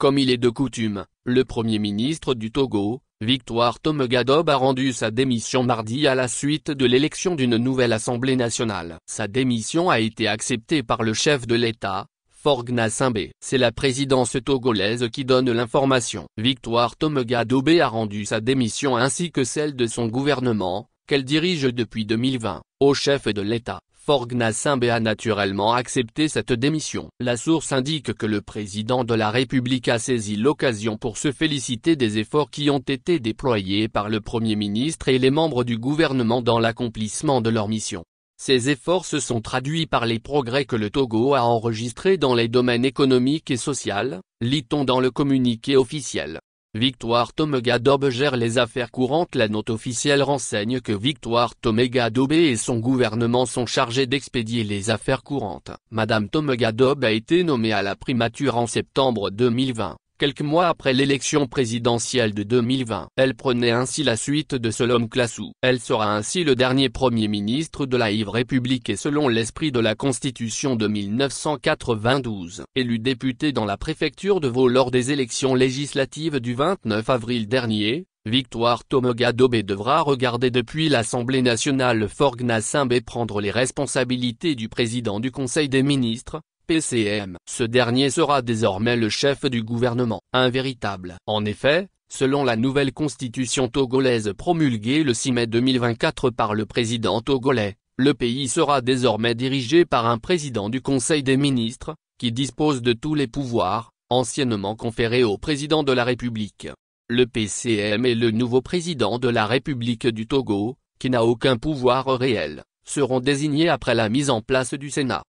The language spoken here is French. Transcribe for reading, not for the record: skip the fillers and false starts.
Comme il est de coutume, le Premier ministre du Togo, Victoire Tomegadobe a rendu sa démission mardi à la suite de l'élection d'une nouvelle Assemblée nationale. Sa démission a été acceptée par le chef de l'État, Faure Gnassingbé. C'est la présidence togolaise qui donne l'information. Victoire Tomegadobe a rendu sa démission ainsi que celle de son gouvernement, qu'elle dirige depuis 2020. Au chef de l'État, Faure Gnassingbé a naturellement accepté cette démission. La source indique que le président de la République a saisi l'occasion pour se féliciter des efforts qui ont été déployés par le Premier ministre et les membres du gouvernement dans l'accomplissement de leur mission. Ces efforts se sont traduits par les progrès que le Togo a enregistrés dans les domaines économiques et social, lit-on dans le communiqué officiel. Victoire Tomegadobe gère les affaires courantes. La note officielle renseigne que Victoire Tomegadobe et son gouvernement sont chargés d'expédier les affaires courantes. Madame Tomegadobe a été nommée à la primature en septembre 2020, quelques mois après l'élection présidentielle de 2020. Elle prenait ainsi la suite de Solom Klassou. Elle sera ainsi le dernier Premier ministre de la République et selon l'esprit de la Constitution de 1992. Élue députée dans la préfecture de Vaud lors des élections législatives du 29 avril dernier, Victoire Tomegadobe devra regarder depuis l'Assemblée nationale Faure Gnassingbé prendre les responsabilités du président du Conseil des ministres, PCM. Ce dernier sera désormais le chef du gouvernement. Un véritable. En effet, selon la nouvelle constitution togolaise promulguée le 6 mai 2024 par le président togolais, le pays sera désormais dirigé par un président du Conseil des ministres, qui dispose de tous les pouvoirs, anciennement conférés au président de la République. Le PCM est le nouveau président de la République du Togo, qui n'a aucun pouvoir réel, seront désignés après la mise en place du Sénat.